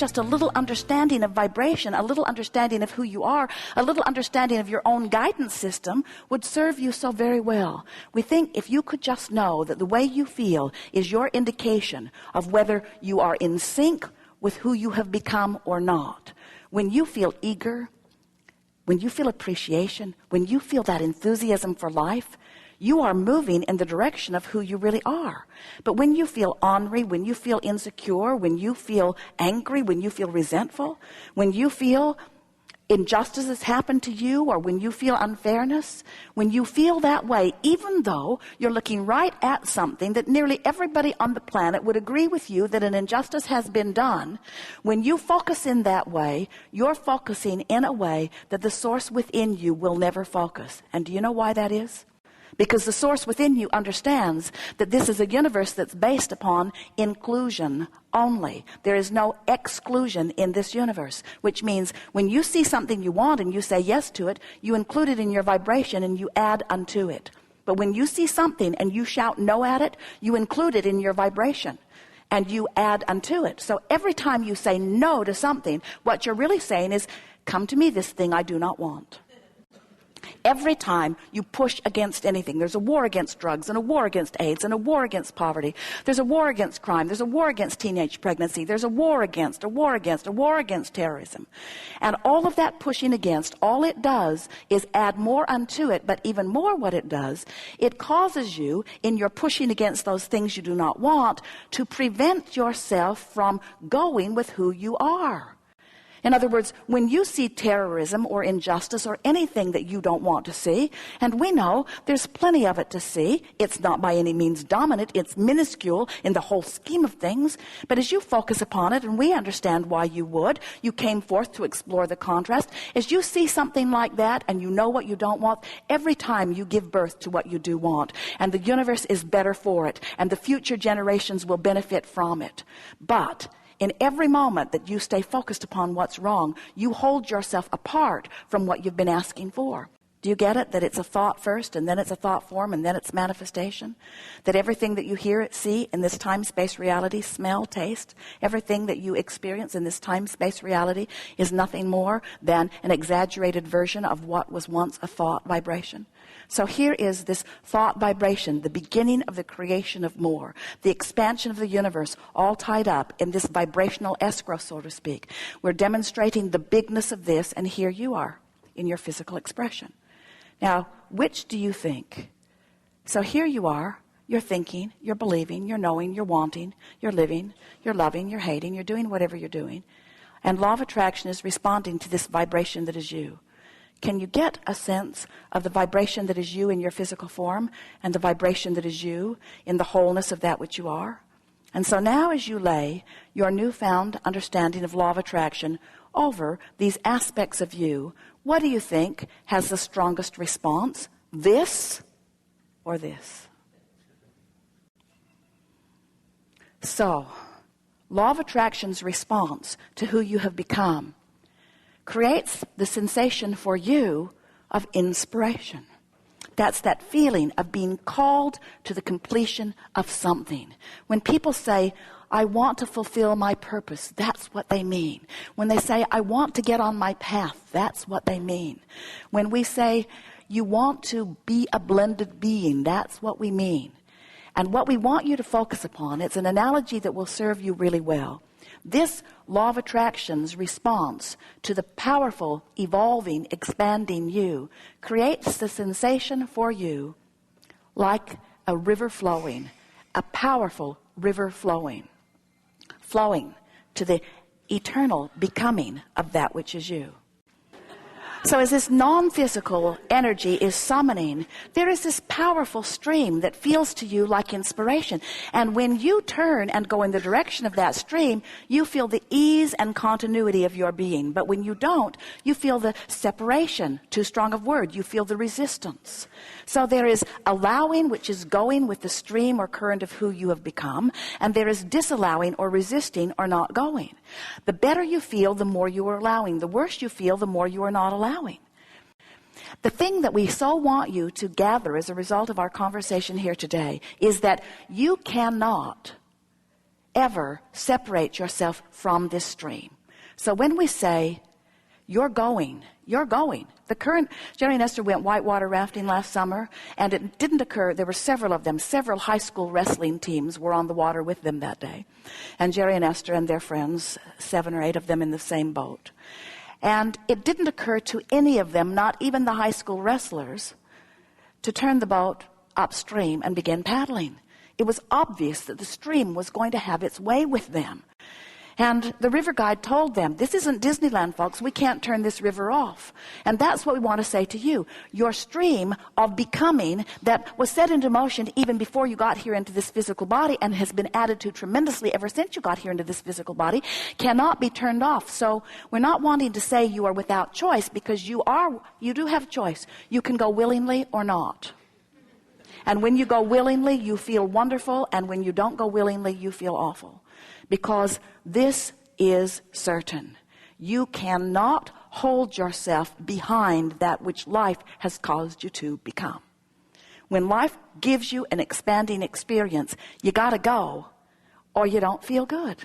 just a little understanding of vibration, a little understanding of who you are, a little understanding of your own guidance system would serve you so very well. We think if you could just know that the way you feel is your indication of whether you are in sync with who you have become or not. When you feel eager, when you feel appreciation, when you feel that enthusiasm for life, you are moving in the direction of who you really are. But when you feel ornery, when you feel insecure, when you feel angry, when you feel resentful, when you feel injustices happen to you, or when you feel unfairness, when you feel that way, even though you're looking right at something that nearly everybody on the planet would agree with you that an injustice has been done, when you focus in that way, you're focusing in a way that the source within you will never focus. And do you know why that is? Because the source within you understands that this is a universe that's based upon inclusion only. There is no exclusion in this universe, which means when you see something you want and you say yes to it, you include it in your vibration and you add unto it. But when you see something and you shout no at it, you include it in your vibration and you add unto it. So every time you say no to something, what you're really saying is, come to me, this thing I do not want. Every time you push against anything, there's a war against drugs and a war against AIDS and a war against poverty. There's a war against crime. There's a war against teenage pregnancy. There's a war against terrorism. And all of that pushing against, all it does is add more unto it. But even more what it does, it causes you, in your pushing against those things you do not want, to prevent yourself from going with who you are. In other words, when you see terrorism or injustice or anything that you don't want to see, and we know there's plenty of it to see, it's not by any means dominant, it's minuscule in the whole scheme of things, but as you focus upon it, and we understand why you would, you came forth to explore the contrast, as you see something like that and you know what you don't want, every time you give birth to what you do want, and the universe is better for it, and the future generations will benefit from it. But in every moment that you stay focused upon what's wrong, you hold yourself apart from what you've been asking for. Do you get it? That it's a thought first, and then it's a thought form, and then it's manifestation? That everything that you hear, see in this time-space reality, smell, taste, everything that you experience in this time-space reality is nothing more than an exaggerated version of what was once a thought vibration? So here is this thought vibration, the beginning of the creation of more, the expansion of the universe, all tied up in this vibrational escrow, so to speak. We're demonstrating the bigness of this, and here you are in your physical expression. Now, which do you think? So here you are, you're thinking, you're believing, you're knowing, you're wanting, you're living, you're loving, you're hating, you're doing whatever you're doing. And law of attraction is responding to this vibration that is you. Can you get a sense of the vibration that is you in your physical form and the vibration that is you in the wholeness of that which you are? And so now as you lay your newfound understanding of law of attraction over these aspects of you, what do you think has the strongest response? This or this? So, law of attraction's response to who you have become creates the sensation for you of inspiration. That's that feeling of being called to the completion of something. When people say, I want to fulfill my purpose, that's what they mean. When they say, I want to get on my path, that's what they mean. When we say, you want to be a blended being, that's what we mean. And what we want you to focus upon, it's an analogy that will serve you really well. This law of attraction's response to the powerful, evolving, expanding you creates the sensation for you like a river flowing, a powerful river flowing to the eternal becoming of that which is you. So as this non-physical energy is summoning, there is this powerful stream that feels to you like inspiration. And when you turn and go in the direction of that stream, you feel the ease and continuity of your being. But when you don't, you feel the separation, too strong of word. You feel the resistance. So there is allowing, which is going with the stream or current of who you have become. And there is disallowing or resisting or not going. The better you feel, the more you are allowing. The worse you feel, the more you are not allowing. The thing that we so want you to gather as a result of our conversation here today is that you cannot ever separate yourself from this stream. So when we say, you're going. Jerry and Esther went whitewater rafting last summer, and it didn't occur. There were several of them. Several high school wrestling teams were on the water with them that day. And Jerry and Esther and their friends, 7 or 8 of them in the same boat. And it didn't occur to any of them, not even the high school wrestlers, to turn the boat upstream and begin paddling. It was obvious that the stream was going to have its way with them. And the river guide told them, this isn't Disneyland, folks. We can't turn this river off. And that's what we want to say to you. Your stream of becoming that was set into motion even before you got here into this physical body and has been added to tremendously ever since you got here into this physical body cannot be turned off. So we're not wanting to say you are without choice, because you do have choice. You can go willingly or not. And when you go willingly, you feel wonderful. And when you don't go willingly, you feel awful. Because this is certain. You cannot hold yourself behind that which life has caused you to become. When life gives you an expanding experience, you got to go, or you don't feel good.